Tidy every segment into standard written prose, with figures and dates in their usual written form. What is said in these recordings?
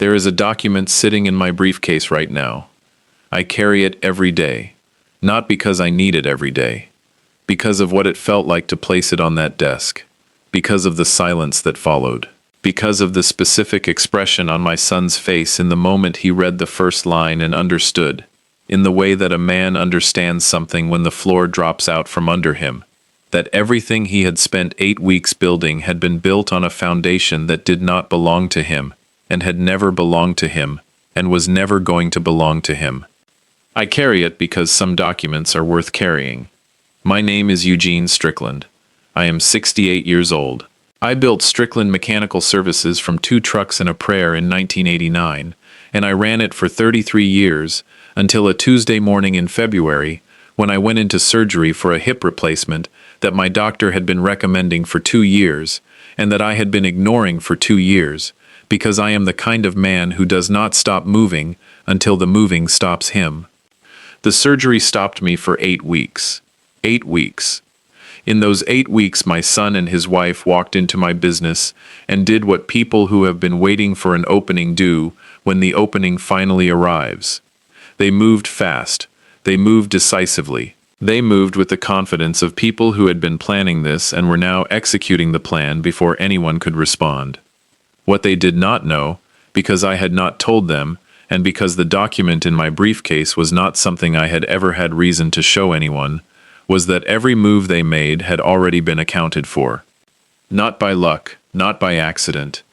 There is a document sitting in my briefcase right now. I carry it every day, not because I need it every day, because of what it felt like to place it on that desk, because of the silence that followed, because of the specific expression on my son's face in the moment he read the first line and understood, in the way that a man understands something when the floor drops out from under him, that everything he had spent 8 weeks building had been built on a foundation that did not belong to him, and had never belonged to him, and was never going to belong to him. I carry it because some documents are worth carrying. My name is Eugene Strickland. I am 68 years old. I built Strickland Mechanical Services from 2 trucks and a prayer in 1989, and I ran it for 33 years, until a Tuesday morning in February, when I went into surgery for a hip replacement that my doctor had been recommending for 2 years, and that I had been ignoring for 2 years, because I am the kind of man who does not stop moving until the moving stops him. The surgery stopped me for 8 weeks. 8 weeks. In those 8 weeks, my son and his wife walked into my business and did what people who have been waiting for an opening do when the opening finally arrives. They moved fast. They moved decisively. They moved with the confidence of people who had been planning this and were now executing the plan before anyone could respond. What they did not know, because I had not told them, and because the document in my briefcase was not something I had ever had reason to show anyone, was that every move they made had already been accounted for. Not by luck, not by accident.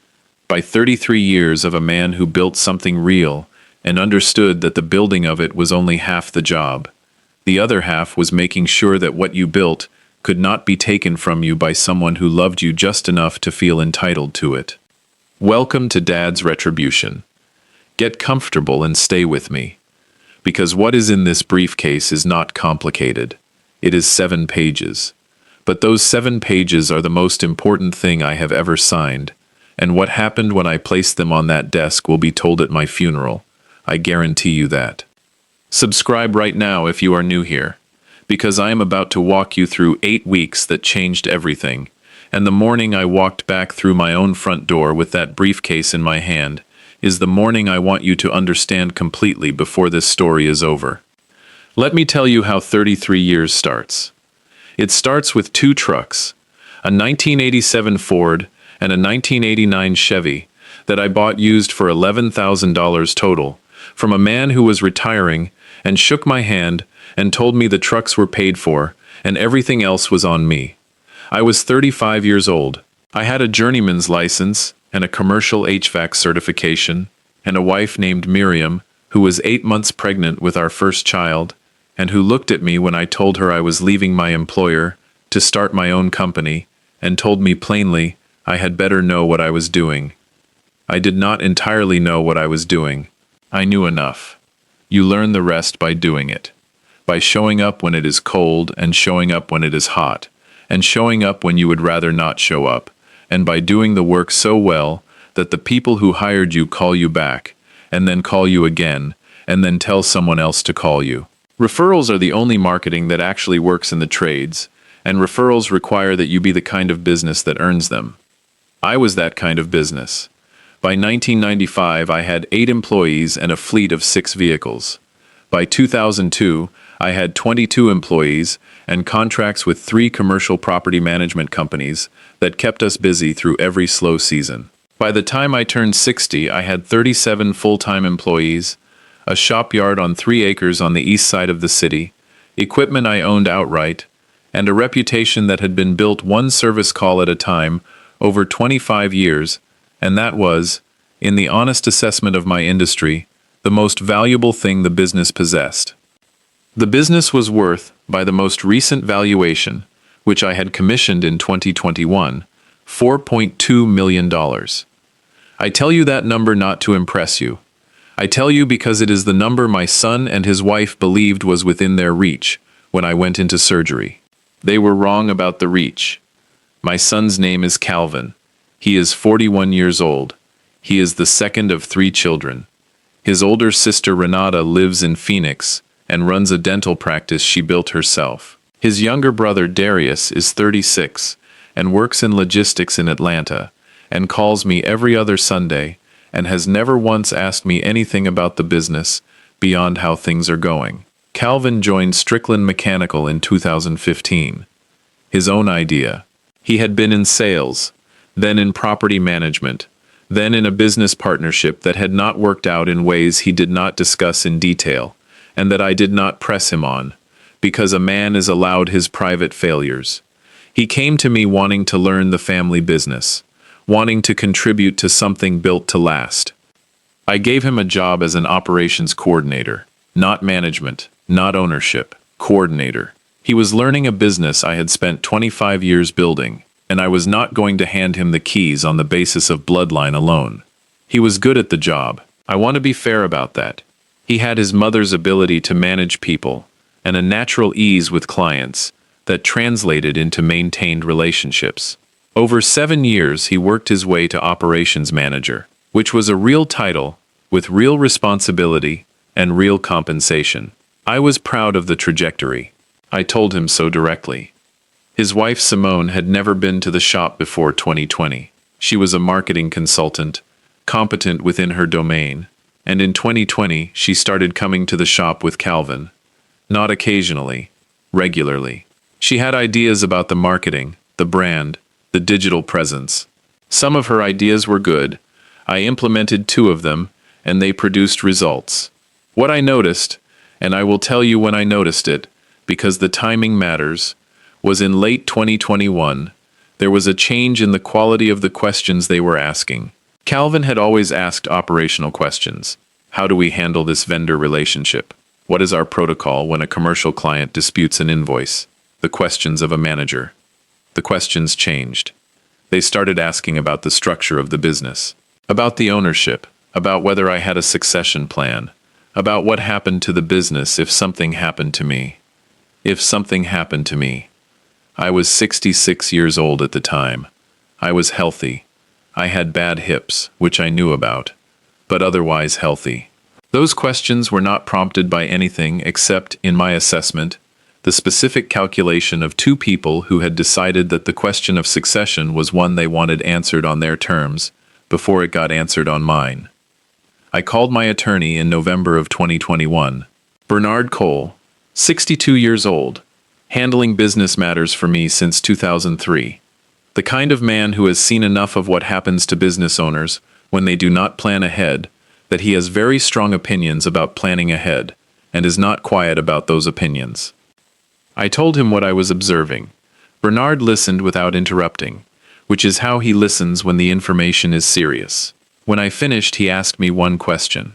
By 33 years of a man who built something real and understood that the building of it was only half the job. The other half was making sure that what you built could not be taken from you by someone who loved you just enough to feel entitled to it. Welcome to Dad's Retribution. Get comfortable and stay with me. Because what is in this briefcase is not complicated. It is 7 pages. But those 7 pages are the most important thing I have ever signed, and what happened when I placed them on that desk will be told at my funeral. I guarantee you that. Subscribe right now if you are new here, because I am about to walk you through 8 weeks that changed everything, and the morning I walked back through my own front door with that briefcase in my hand is the morning I want you to understand completely before this story is over. Let me tell you how 33 years starts. It starts with 2 trucks, a 1987 Ford and a 1989 Chevy that I bought used for $11,000 total from a man who was retiring and shook my hand and told me the trucks were paid for and everything else was on me. I was 35 years old. I had a journeyman's license and a commercial HVAC certification, and a wife named Miriam, who was 8 months pregnant with our first child, and who looked at me when I told her I was leaving my employer to start my own company, and told me plainly I had better know what I was doing. I did not entirely know what I was doing. I knew enough. You learn the rest by doing it. By showing up when it is cold, and showing up when it is hot, and showing up when you would rather not show up, and by doing the work so well that the people who hired you call you back, and then call you again, and then tell someone else to call you. Referrals are the only marketing that actually works in the trades, and referrals require that you be the kind of business that earns them. I was that kind of business. By 1995, I had 8 employees and a fleet of 6 vehicles. By 2002, I had 22 employees and contracts with 3 commercial property management companies that kept us busy through every slow season. By the time I turned 60, I had 37 full-time employees, a shop yard on 3 acres on the east side of the city, equipment I owned outright, and a reputation that had been built one service call at a time over 25 years, and that was, in the honest assessment of my industry, the most valuable thing the business possessed. The business was worth, by the most recent valuation, which I had commissioned in 2021, $4.2 million. I tell you that number not to impress you. I tell you because it is the number my son and his wife believed was within their reach when I went into surgery. They were wrong about the reach. My son's name is Calvin. He is 41 years old. He is the second of 3 children. His older sister Renata lives in Phoenix and runs a dental practice she built herself. His younger brother Darius is 36 and works in logistics in Atlanta and calls me every other Sunday and has never once asked me anything about the business beyond how things are going. Calvin joined Strickland Mechanical in 2015. His own idea. He had been in sales, then in property management, then in a business partnership that had not worked out in ways he did not discuss in detail, and that I did not press him on, because a man is allowed his private failures. He came to me wanting to learn the family business, wanting to contribute to something built to last. I gave him a job as an operations coordinator, not management, not ownership, coordinator. He was learning a business I had spent 25 years building, and I was not going to hand him the keys on the basis of bloodline alone. He was good at the job. I want to be fair about that. He had his mother's ability to manage people, and a natural ease with clients that translated into maintained relationships. Over 7 years, he worked his way to operations manager, which was a real title with real responsibility and real compensation. I was proud of the trajectory. I told him so directly. His wife Simone had never been to the shop before 2020. She was a marketing consultant, competent within her domain, and in 2020 she started coming to the shop with Calvin. Not occasionally, regularly. She had ideas about the marketing, the brand, the digital presence. Some of her ideas were good. I implemented 2 of them, and they produced results. What I noticed, and I will tell you when I noticed it, because the timing matters, was in late 2021, there was a change in the quality of the questions they were asking. Calvin had always asked operational questions. How do we handle this vendor relationship? What is our protocol when a commercial client disputes an invoice? The questions of a manager. The questions changed. They started asking about the structure of the business, about the ownership, about whether I had a succession plan, about what happened to the business if something happened to me. If something happened to me. I was 66 years old at the time. I was healthy. I had bad hips, which I knew about, but otherwise healthy. Those questions were not prompted by anything except, in my assessment, the specific calculation of 2 people who had decided that the question of succession was one they wanted answered on their terms before it got answered on mine. I called my attorney in November of 2021, Bernard Cole, 62 years old, handling business matters for me since 2003. The kind of man who has seen enough of what happens to business owners when they do not plan ahead, that he has very strong opinions about planning ahead, and is not quiet about those opinions. I told him what I was observing. Bernard listened without interrupting, which is how he listens when the information is serious. When I finished, he asked me one question.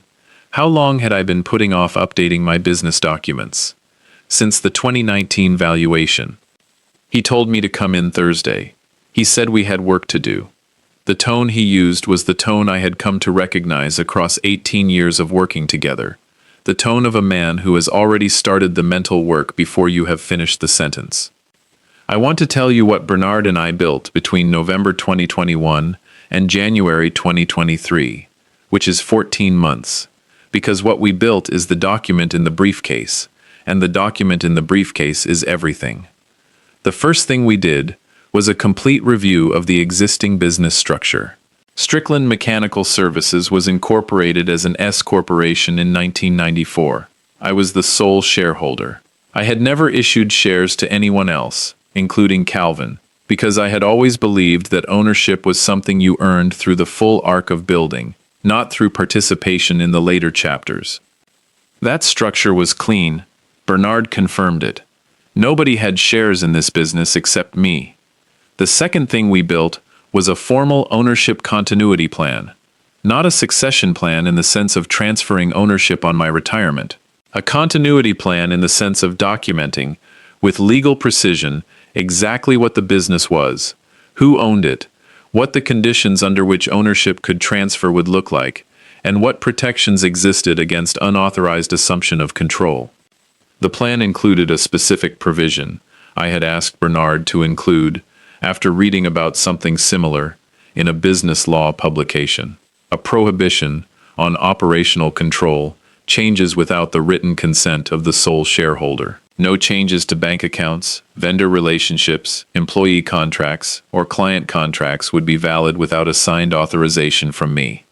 How long had I been putting off updating my business documents? Since the 2019 valuation. He told me to come in Thursday. He said we had work to do. The tone he used was the tone I had come to recognize across 18 years of working together. The tone of a man who has already started the mental work before you have finished the sentence. I want to tell you what Bernard and I built between November 2021 and January 2023, which is 14 months, because what we built is the document in the briefcase, and the document in the briefcase is everything. The first thing we did was a complete review of the existing business structure. Strickland Mechanical Services was incorporated as an S corporation in 1994. I was the sole shareholder. I had never issued shares to anyone else, including Calvin, because I had always believed that ownership was something you earned through the full arc of building, not through participation in the later chapters. That structure was clean. Bernard confirmed it. Nobody had shares in this business except me. The second thing we built was a formal ownership continuity plan, not a succession plan in the sense of transferring ownership on my retirement. A continuity plan in the sense of documenting, with legal precision, exactly what the business was, who owned it, what the conditions under which ownership could transfer would look like, and what protections existed against unauthorized assumption of control. The plan included a specific provision I had asked Bernard to include after reading about something similar in a business law publication, a prohibition on operational control, changes without the written consent of the sole shareholder. No changes to bank accounts, vendor relationships, employee contracts, or client contracts would be valid without a signed authorization from me.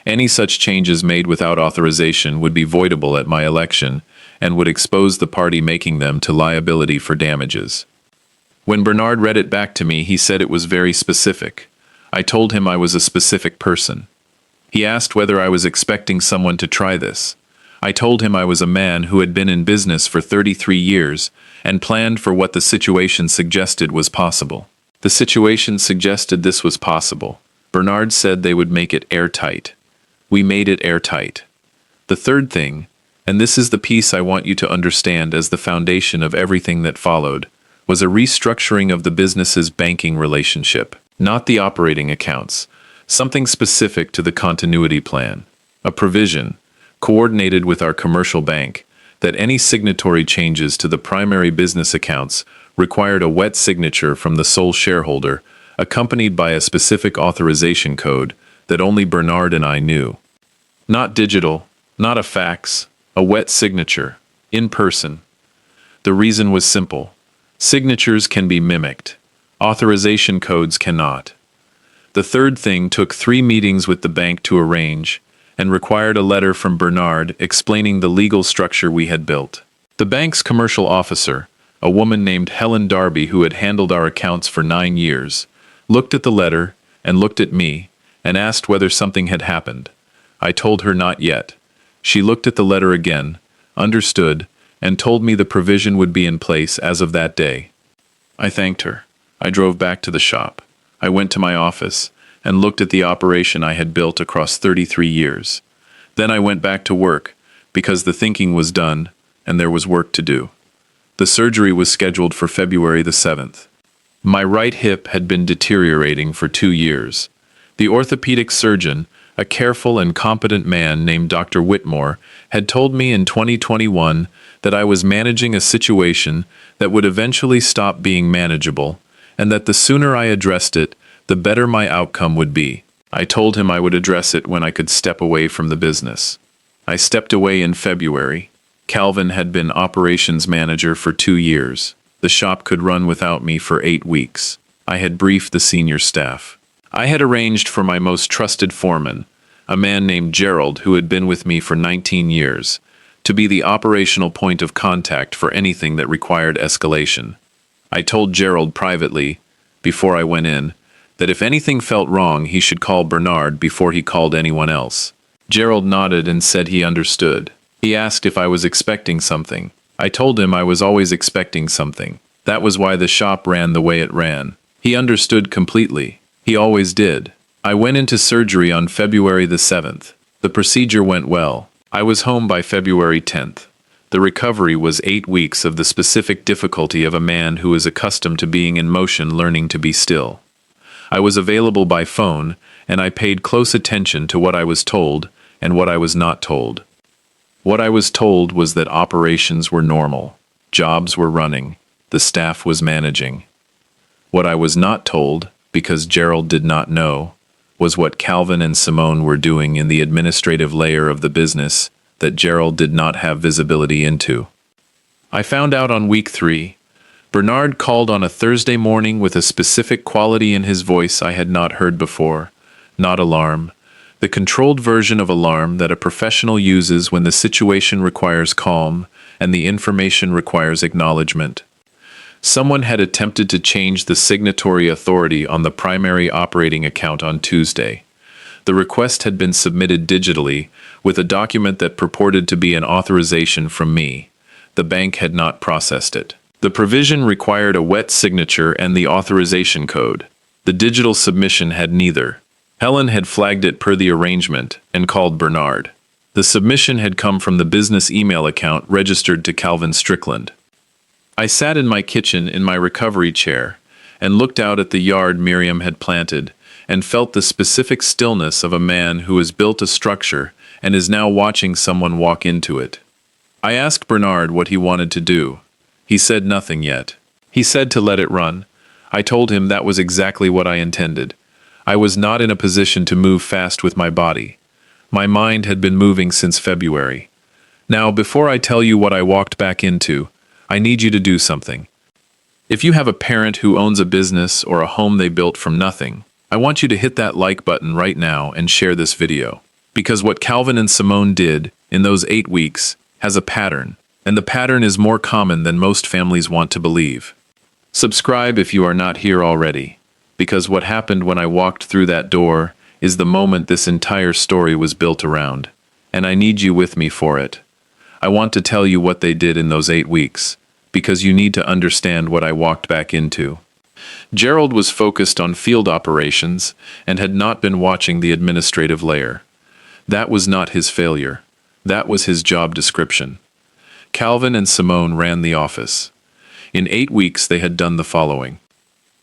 Any such changes made without authorization would be voidable at my election and would expose the party making them to liability for damages. When Bernard read it back to me, he said it was very specific. I told him I was a specific person. He asked whether I was expecting someone to try this. I told him I was a man who had been in business for 33 years and planned for what the situation suggested was possible. The situation suggested this was possible. Bernard said they would make it airtight. We made it airtight. The third thing, and this is the piece I want you to understand as the foundation of everything that followed, was a restructuring of the business's banking relationship, not the operating accounts, something specific to the continuity plan, a provision, coordinated with our commercial bank, that any signatory changes to the primary business accounts required a wet signature from the sole shareholder, accompanied by a specific authorization code that only Bernard and I knew. Not digital, not a fax, a wet signature, in person. The reason was simple. Signatures can be mimicked. Authorization codes cannot. The third thing took 3 meetings with the bank to arrange and required a letter from Bernard explaining the legal structure we had built. The bank's commercial officer, a woman named Helen Darby who had handled our accounts for 9 years, looked at the letter and looked at me and asked whether something had happened. I told her not yet. She looked at the letter again, understood, and told me the provision would be in place as of that day. I thanked her. I drove back to the shop. I went to my office and looked at the operation I had built across 33 years. Then I went back to work because the thinking was done and there was work to do. The surgery was scheduled for February the 7th. My right hip had been deteriorating for 2 years. The orthopedic surgeon, a careful and competent man named Dr. Whitmore, had told me in 2021 that I was managing a situation that would eventually stop being manageable, and that the sooner I addressed it, the better my outcome would be. I told him I would address it when I could step away from the business. I stepped away in February. Calvin had been operations manager for 2 years. The shop could run without me for 8 weeks. I had briefed the senior staff. I had arranged for my most trusted foreman, a man named Gerald who had been with me for 19 years, to be the operational point of contact for anything that required escalation. I told Gerald privately, before I went in, that if anything felt wrong he should call Bernard before he called anyone else. Gerald nodded and said he understood. He asked if I was expecting something. I told him I was always expecting something. That was why the shop ran the way it ran. He understood completely. He always did. I went into surgery on February the 7th. The procedure went well. I was home by February 10th. The recovery was 8 weeks of the specific difficulty of a man who is accustomed to being in motion learning to be still. I was available by phone, and I paid close attention to what I was told and what I was not told. What I was told was that operations were normal, jobs were running, the staff was managing. What I was not told, because Gerald did not know, was what Calvin and Simone were doing in the administrative layer of the business that Gerald did not have visibility into. I found out on week 3. Bernard called on a Thursday morning with a specific quality in his voice I had not heard before. Not alarm. The controlled version of alarm that a professional uses when the situation requires calm and the information requires acknowledgement. Someone had attempted to change the signatory authority on the primary operating account on Tuesday. The request had been submitted digitally with a document that purported to be an authorization from me. The bank had not processed it. The provision required a wet signature and the authorization code. The digital submission had neither. Helen had flagged it per the arrangement and called Bernard. The submission had come from the business email account registered to Calvin Strickland. I sat in my kitchen in my recovery chair and looked out at the yard Miriam had planted and felt the specific stillness of a man who has built a structure and is now watching someone walk into it. I asked Bernard what he wanted to do. He said nothing yet. He said to let it run. I told him that was exactly what I intended. I was not in a position to move fast with my body. My mind had been moving since February. Now, before I tell you what I walked back into, I need you to do something. If you have a parent who owns a business or a home they built from nothing, I want you to hit that like button right now and share this video. Because what Calvin and Simone did in those 8 weeks has a pattern, and the pattern is more common than most families want to believe. Subscribe if you are not here already, because what happened when I walked through that door is the moment this entire story was built around, and I need you with me for it. I want to tell you what they did in those 8 weeks, because you need to understand what I walked back into. Gerald was focused on field operations and had not been watching the administrative layer. That was not his failure. That was his job description. Calvin and Simone ran the office. In 8 weeks, they had done the following.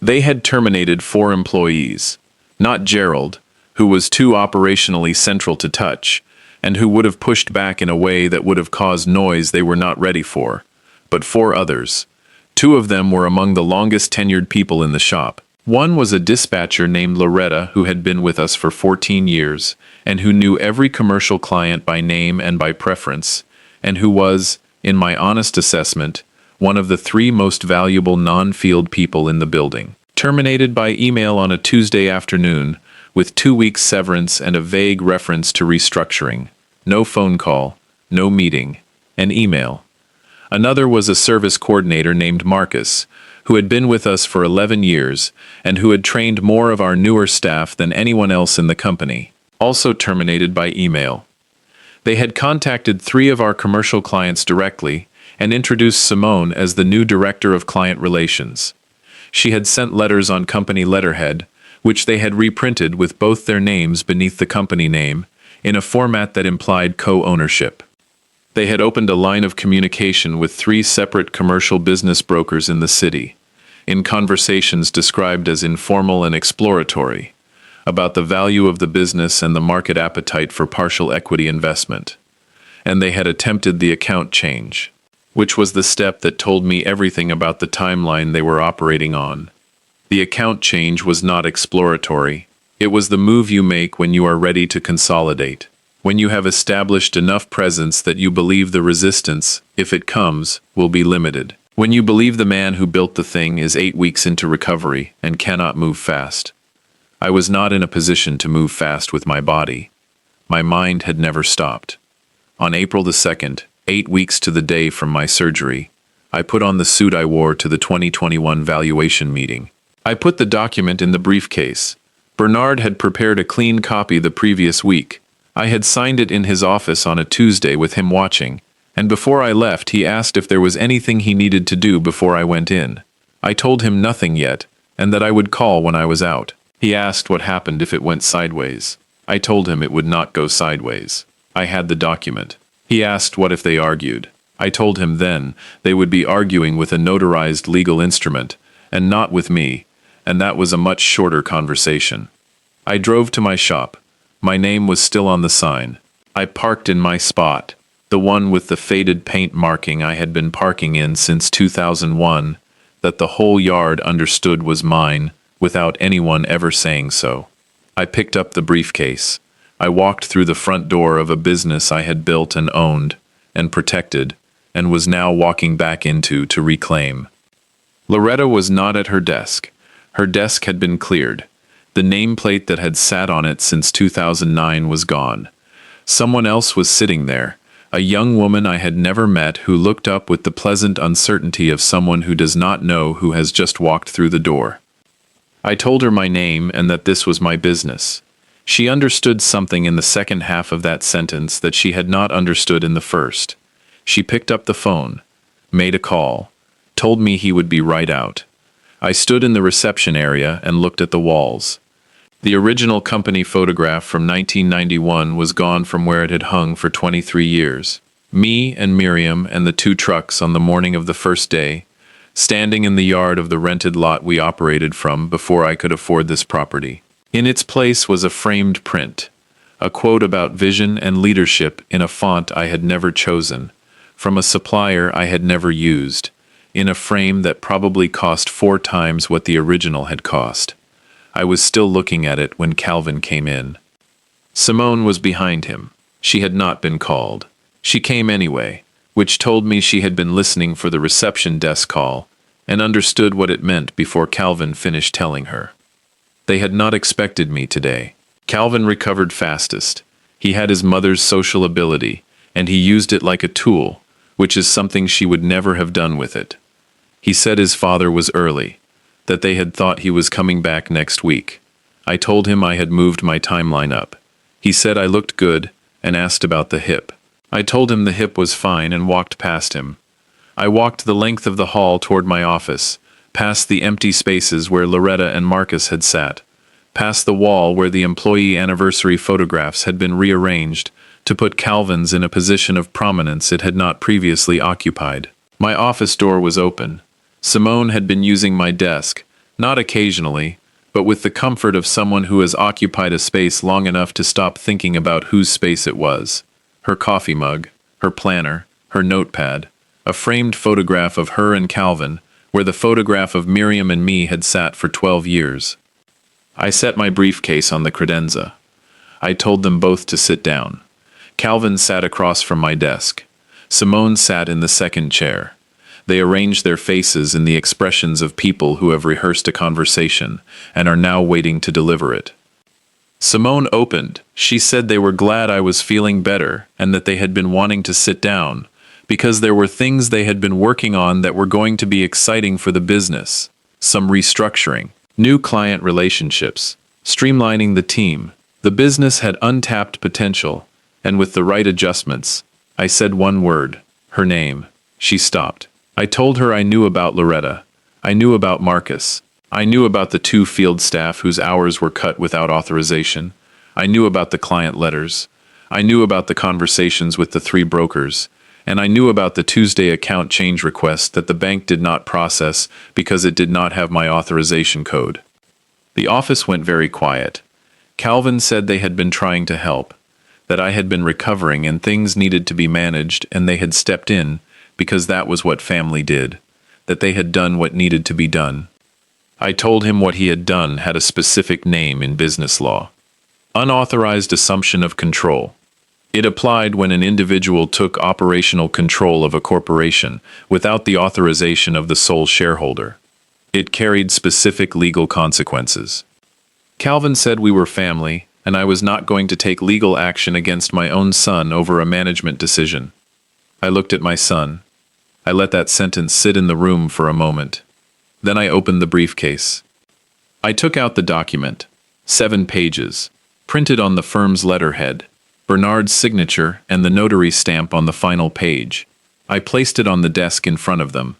They had terminated 4 employees, not Gerald, who was too operationally central to touch, and who would have pushed back in a way that would have caused noise they were not ready for, but 4 others. 2 of them were among the longest tenured people in the shop. One was a dispatcher named Loretta who had been with us for 14 years, and who knew every commercial client by name and by preference, and who was, in my honest assessment, one of the 3 most valuable non-field people in the building. Terminated by email on a Tuesday afternoon, with 2 weeks severance and a vague reference to restructuring. No phone call, no meeting, an email. Another was a service coordinator named Marcus, who had been with us for 11 years and who had trained more of our newer staff than anyone else in the company, also terminated by email. They had contacted 3 of our commercial clients directly and introduced Simone as the new director of client relations. She had sent letters on company letterhead, which they had reprinted with both their names beneath the company name, in a format that implied co-ownership. They had opened a line of communication with 3 separate commercial business brokers in the city, in conversations described as informal and exploratory, about the value of the business and the market appetite for partial equity investment. And they had attempted the account change, which was the step that told me everything about the timeline they were operating on. The account change was not exploratory. It was the move you make when you are ready to consolidate, when you have established enough presence that you believe the resistance, if it comes, will be limited. When you believe the man who built the thing is 8 weeks into recovery and cannot move fast. I was not in a position to move fast with my body. My mind had never stopped. On April the 2nd, 8 weeks to the day from my surgery, I put on the suit I wore to the 2021 valuation meeting. I put the document in the briefcase. Bernard had prepared a clean copy the previous week. I had signed it in his office on a Tuesday with him watching, and before I left he asked if there was anything he needed to do before I went in. I told him nothing yet, and that I would call when I was out. He asked what happened if it went sideways. I told him it would not go sideways. I had the document. He asked what if they argued. I told him then they would be arguing with a notarized legal instrument, and not with me, and that was a much shorter conversation. I drove to my shop. My name was still on the sign. I parked in my spot, the one with the faded paint marking I had been parking in since 2001, that the whole yard understood was mine, without anyone ever saying so. I picked up the briefcase. I walked through the front door of a business I had built and owned, and protected, and was now walking back into to reclaim. Loretta was not at her desk. Her desk had been cleared. The nameplate that had sat on it since 2009 was gone. Someone else was sitting there, a young woman I had never met who looked up with the pleasant uncertainty of someone who does not know who has just walked through the door. I told her my name and that this was my business. She understood something in the second half of that sentence that she had not understood in the first. She picked up the phone, made a call, told me he would be right out. I stood in the reception area and looked at the walls. The original company photograph from 1991 was gone from where it had hung for 23 years. Me and Miriam and the 2 trucks on the morning of the first day, standing in the yard of the rented lot we operated from before I could afford this property. In its place was a framed print, a quote about vision and leadership in a font I had never chosen, from a supplier I had never used, in a frame that probably cost 4 times what the original had cost. I was still looking at it when Calvin came in. Simone was behind him. She had not been called. She came anyway, which told me she had been listening for the reception desk call, and understood what it meant before Calvin finished telling her. They had not expected me today. Calvin recovered fastest. He had his mother's social ability, and he used it like a tool, which is something she would never have done with it. He said his father was early, that they had thought he was coming back next week. I told him I had moved my timeline up. He said I looked good and asked about the hip. I told him the hip was fine and walked past him. I walked the length of the hall toward my office, past the empty spaces where Loretta and Marcus had sat, past the wall where the employee anniversary photographs had been rearranged to put Calvin's in a position of prominence it had not previously occupied. My office door was open. Simone had been using my desk, not occasionally, but with the comfort of someone who has occupied a space long enough to stop thinking about whose space it was. Her coffee mug, her planner, her notepad, a framed photograph of her and Calvin, where the photograph of Miriam and me had sat for 12 years. I set my briefcase on the credenza. I told them both to sit down. Calvin sat across from my desk. Simone sat in the second chair. They arranged their faces in the expressions of people who have rehearsed a conversation and are now waiting to deliver it. Simone opened. She said they were glad I was feeling better and that they had been wanting to sit down because there were things they had been working on that were going to be exciting for the business. Some restructuring, new client relationships, streamlining the team. The business had untapped potential, and with the right adjustments, I said one word, her name. She stopped. I told her I knew about Loretta. I knew about Marcus. I knew about the 2 field staff whose hours were cut without authorization. I knew about the client letters. I knew about the conversations with the 3 brokers. And I knew about the Tuesday account change request that the bank did not process because it did not have my authorization code. The office went very quiet. Calvin said they had been trying to help, that I had been recovering and things needed to be managed, and they had stepped in because that was what family did, that they had done what needed to be done. I told him what he had done had a specific name in business law. Unauthorized assumption of control. It applied when an individual took operational control of a corporation without the authorization of the sole shareholder. It carried specific legal consequences. Calvin said we were family, and I was not going to take legal action against my own son over a management decision. I looked at my son. I let that sentence sit in the room for a moment. Then I opened the briefcase. I took out the document, 7 pages, printed on the firm's letterhead, Bernard's signature and the notary stamp on the final page. I placed it on the desk in front of them.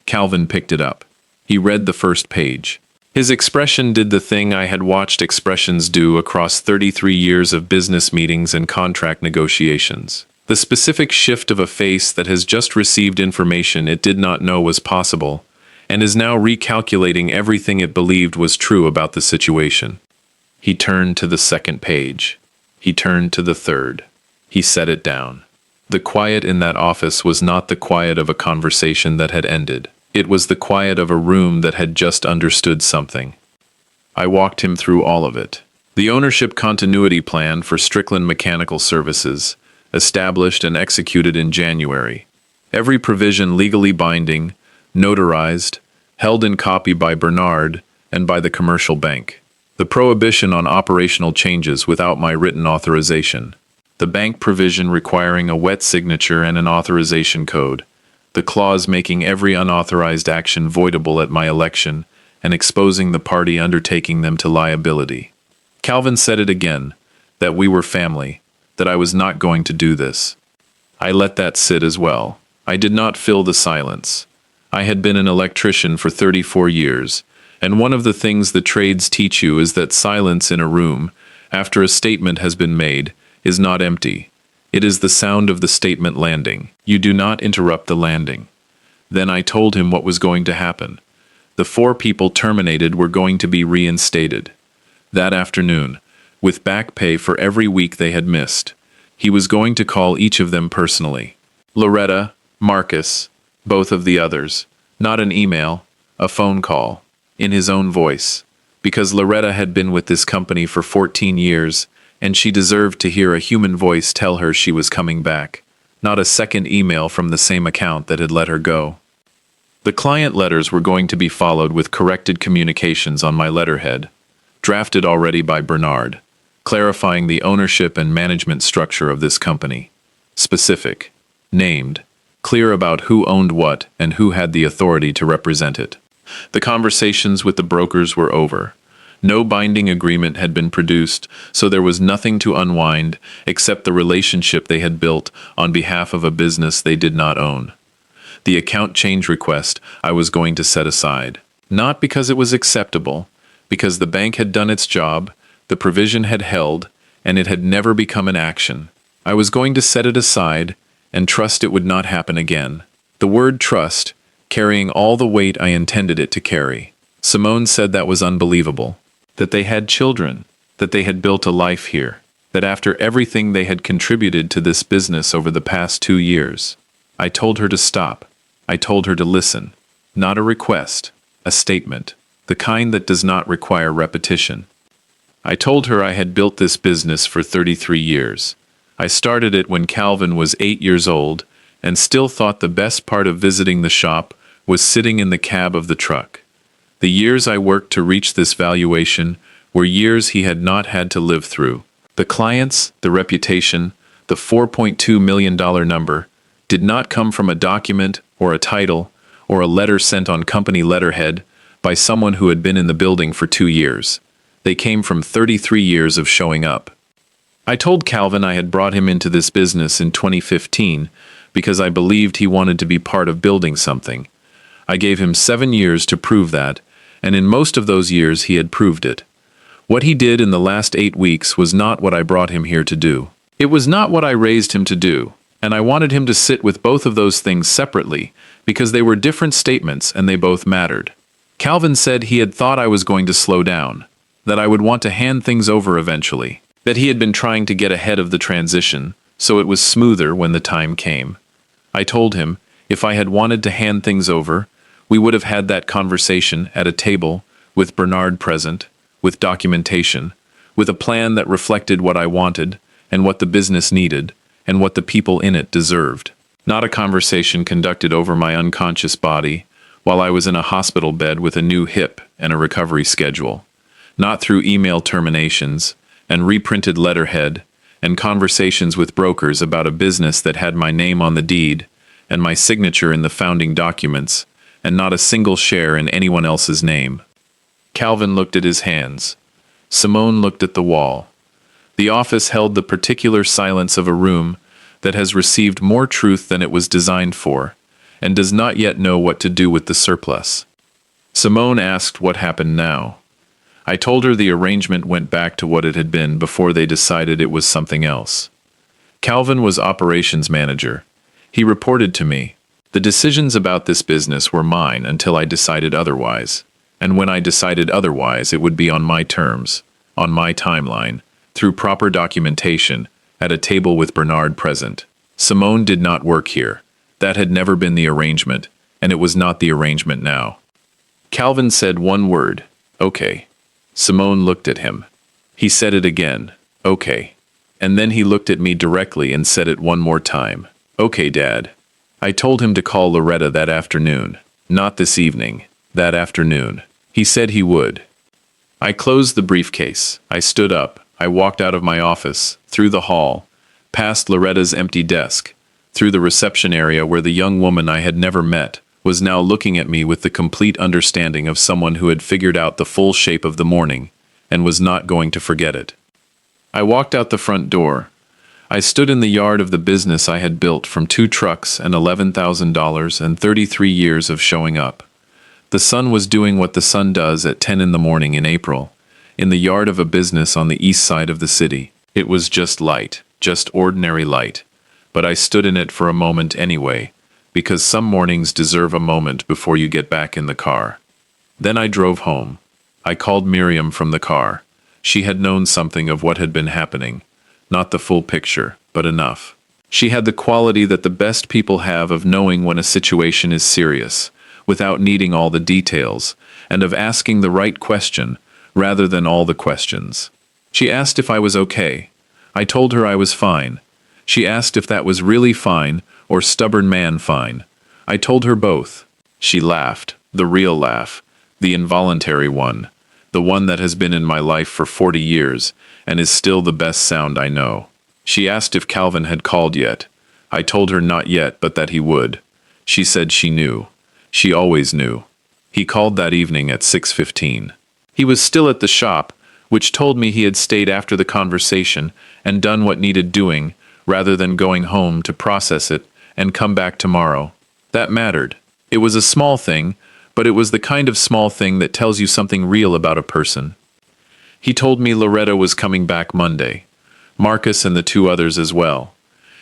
Calvin picked it up. He read the first page. His expression did the thing I had watched expressions do across 33 years of business meetings and contract negotiations. The specific shift of a face that has just received information it did not know was possible, and is now recalculating everything it believed was true about the situation. He turned to the second page. He turned to the third. He set it down. The quiet in that office was not the quiet of a conversation that had ended. It was the quiet of a room that had just understood something. I walked him through all of it. The ownership continuity plan for Strickland Mechanical Services, established and executed in January. Every provision legally binding, notarized, held in copy by Bernard and by the commercial bank. The prohibition on operational changes without my written authorization. The bank provision requiring a wet signature and an authorization code. The clause making every unauthorized action voidable at my election and exposing the party undertaking them to liability. Calvin said it again, that we were family, that I was not going to do this. I let that sit as well. I did not fill the silence. I had been an electrician for 34 years, and one of the things the trades teach you is that silence in a room, after a statement has been made, is not empty. It is the sound of the statement landing. You do not interrupt the landing. Then I told him what was going to happen. The 4 people terminated were going to be reinstated. That afternoon, with back pay for every week they had missed. He was going to call each of them personally. Loretta, Marcus, both of the others. Not an email, a phone call, in his own voice. Because Loretta had been with this company for 14 years, and she deserved to hear a human voice tell her she was coming back. Not a second email from the same account that had let her go. The client letters were going to be followed with corrected communications on my letterhead, drafted already by Bernard. clarifying the ownership and management structure of this company. Specific, named, clear about who owned what and who had the authority to represent it. The conversations with the brokers were over. No binding agreement had been produced, so there was nothing to unwind except the relationship they had built on behalf of a business they did not own. The account change request I was going to set aside, not because it was acceptable, because the bank had done its job, the provision had held, and it had never become an action. I was going to set it aside and trust it would not happen again. The word trust, carrying all the weight I intended it to carry. Simone said that was unbelievable. That they had children, that they had built a life here, that after everything they had contributed to this business over the past 2 years. I told her to stop. I told her to listen. Not a request, a statement, the kind that does not require repetition. I told her I had built this business for 33 years. I started it when Calvin was 8 years old, and still thought the best part of visiting the shop was sitting in the cab of the truck. The years I worked to reach this valuation were years he had not had to live through. The clients, the reputation, the $4.2 million number did not come from a document or a title or a letter sent on company letterhead by someone who had been in the building for 2 years. They came from 33 years of showing up. I told Calvin I had brought him into this business in 2015 because I believed he wanted to be part of building something. I gave him 7 years to prove that, and in most of those years he had proved it. What he did in the last 8 weeks was not what I brought him here to do. It was not what I raised him to do, and I wanted him to sit with both of those things separately because they were different statements and they both mattered. Calvin said he had thought I was going to slow down, that I would want to hand things over eventually, that he had been trying to get ahead of the transition, so it was smoother when the time came. I told him, if I had wanted to hand things over, we would have had that conversation at a table, with Bernard present, with documentation, with a plan that reflected what I wanted, and what the business needed, and what the people in it deserved. Not a conversation conducted over my unconscious body, while I was in a hospital bed with a new hip and a recovery schedule. Not through email terminations, and reprinted letterhead, and conversations with brokers about a business that had my name on the deed, and my signature in the founding documents, and not a single share in anyone else's name. Calvin looked at his hands. Simone looked at the wall. The office held the particular silence of a room that has received more truth than it was designed for, and does not yet know what to do with the surplus. Simone asked what happened now. I told her the arrangement went back to what it had been before they decided it was something else. Calvin was operations manager. He reported to me. The decisions about this business were mine until I decided otherwise, and when I decided otherwise it would be on my terms, on my timeline, through proper documentation, at a table with Bernard present. Simone did not work here. That had never been the arrangement, and it was not the arrangement now. Calvin said one word, okay. Simone looked at him. He said it again, okay. And then he looked at me directly and said it one more time, okay, Dad. I told him to call Loretta that afternoon, not this evening, that afternoon. He said he would. I closed the briefcase. I stood up. I walked out of my office, through the hall, past Loretta's empty desk, through the reception area where the young woman I had never met was now looking at me with the complete understanding of someone who had figured out the full shape of the morning and was not going to forget it. I walked out the front door. I stood in the yard of the business I had built from 2 trucks and $11,000 and 33 years of showing up. The sun was doing what the sun does at 10 in the morning in April, in the yard of a business on the east side of the city. It was just light, just ordinary light, but I stood in it for a moment anyway, because some mornings deserve a moment before you get back in the car. Then I drove home. I called Miriam from the car. She had known something of what had been happening. Not the full picture, but enough. She had the quality that the best people have of knowing when a situation is serious, without needing all the details, and of asking the right question, rather than all the questions. She asked if I was okay. I told her I was fine. She asked if that was really fine, or stubborn man fine. I told her both. She laughed, the real laugh, the involuntary one, the one that has been in my life for 40 years and is still the best sound I know. She asked if Calvin had called yet. I told her not yet, but that he would. She said she knew. She always knew. He called that evening at 6:15. He was still at the shop, which told me he had stayed after the conversation and done what needed doing, rather than going home to process it and come back tomorrow. That mattered. It was a small thing, but it was the kind of small thing that tells you something real about a person. He told me Loretta was coming back Monday. Marcus and the two others as well.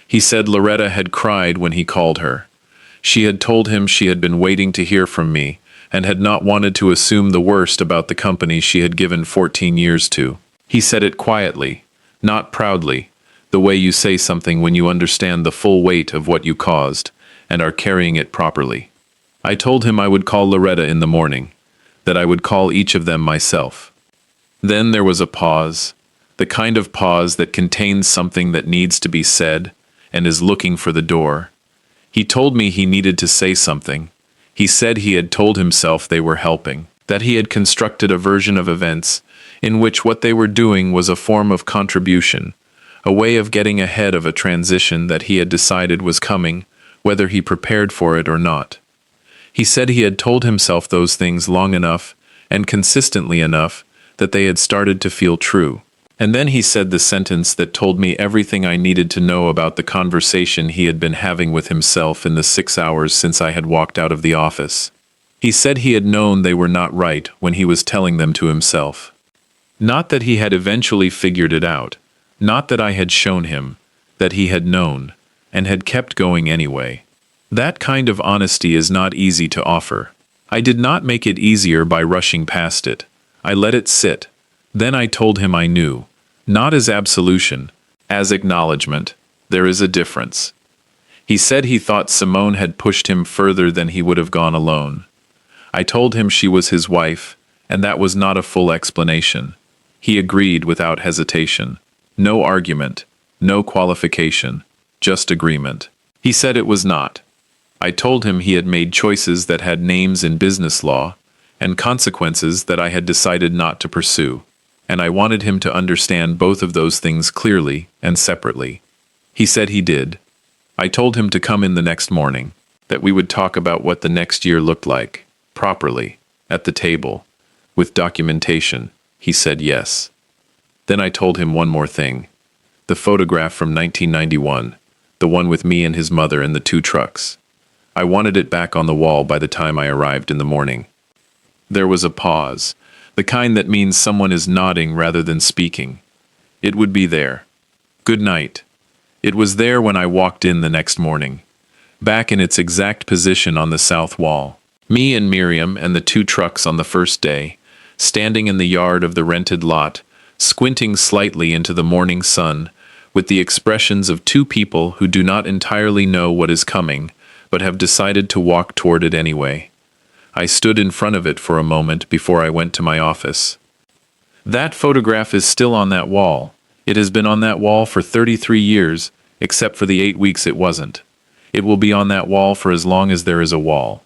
He said Loretta had cried when he called her. She had told him she had been waiting to hear from me and had not wanted to assume the worst about the company she had given 14 years to. He said it quietly, not proudly, the way you say something when you understand the full weight of what you caused and are carrying it properly. I told him I would call Loretta in the morning, that I would call each of them myself. Then there was a pause, the kind of pause that contains something that needs to be said and is looking for the door. He told me he needed to say something. He said he had told himself they were helping, that he had constructed a version of events in which what they were doing was a form of contribution, a way of getting ahead of a transition that he had decided was coming, whether he prepared for it or not. He said he had told himself those things long enough and consistently enough that they had started to feel true. And then he said the sentence that told me everything I needed to know about the conversation he had been having with himself in the 6 hours since I had walked out of the office. He said he had known they were not right when he was telling them to himself. Not that he had eventually figured it out, not that I had shown him, that he had known, and had kept going anyway. That kind of honesty is not easy to offer. I did not make it easier by rushing past it. I let it sit. Then I told him I knew, not as absolution, as acknowledgement. There is a difference. He said he thought Simone had pushed him further than he would have gone alone. I told him she was his wife, and that was not a full explanation. He agreed without hesitation. No argument, no qualification, just agreement. He said it was not. I told him he had made choices that had names in business law, and consequences that I had decided not to pursue. And I wanted him to understand both of those things clearly and separately. He said he did. I told him to come in the next morning, that we would talk about what the next year looked like, properly, at the table, with documentation. He said yes. Then I told him one more thing. The photograph from 1991, the one with me and his mother in the 2 trucks. I wanted it back on the wall by the time I arrived in the morning. There was a pause. The kind that means someone is nodding rather than speaking. It would be there. Good night. It was there when I walked in the next morning, back in its exact position on the south wall. Me and Miriam and the 2 trucks on the first day, standing in the yard of the rented lot, squinting slightly into the morning sun, with the expressions of 2 people who do not entirely know what is coming, but have decided to walk toward it anyway. I stood in front of it for a moment before I went to my office. That photograph is still on that wall. It has been on that wall for 33 years, except for the 8 weeks it wasn't. It will be on that wall for as long as there is a wall.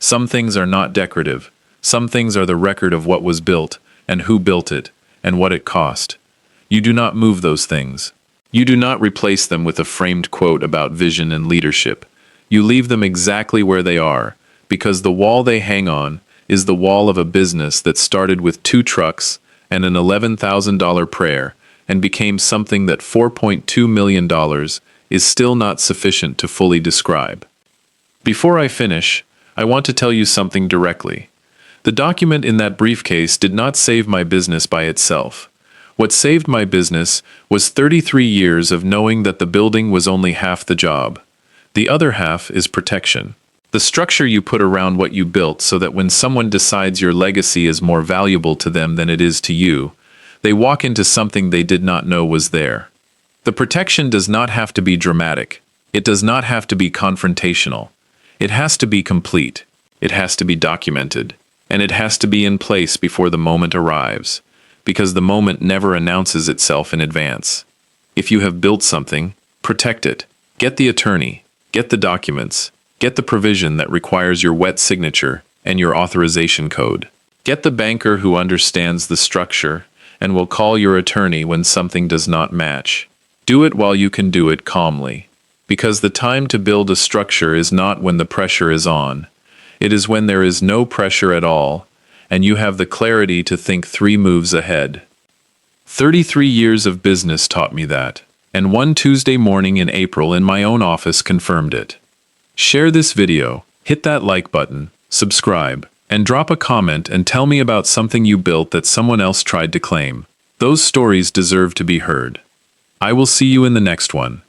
Some things are not decorative. Some things are the record of what was built, and who built it, and what it cost. You do not move those things. You do not replace them with a framed quote about vision and leadership. You leave them exactly where they are, because the wall they hang on is the wall of a business that started with 2 trucks and an $11,000 prayer and became something that $4.2 million is still not sufficient to fully describe. Before I finish, I want to tell you something directly. The document in that briefcase did not save my business by itself. What saved my business was 33 years of knowing that the building was only half the job. The other half is protection. The structure you put around what you built so that when someone decides your legacy is more valuable to them than it is to you, they walk into something they did not know was there. The protection does not have to be dramatic. It does not have to be confrontational. It has to be complete. It has to be documented. And it has to be in place before the moment arrives, because the moment never announces itself in advance. If you have built something, protect it. Get the attorney. Get the documents. Get the provision that requires your wet signature and your authorization code. Get the banker who understands the structure and will call your attorney when something does not match. Do it while you can do it calmly. Because the time to build a structure is not when the pressure is on. It is when there is no pressure at all, and you have the clarity to think 3 moves ahead. 33 years of business taught me that, and one Tuesday morning in April in my own office confirmed it. Share this video, hit that like button, subscribe, and drop a comment and tell me about something you built that someone else tried to claim. Those stories deserve to be heard. I will see you in the next one.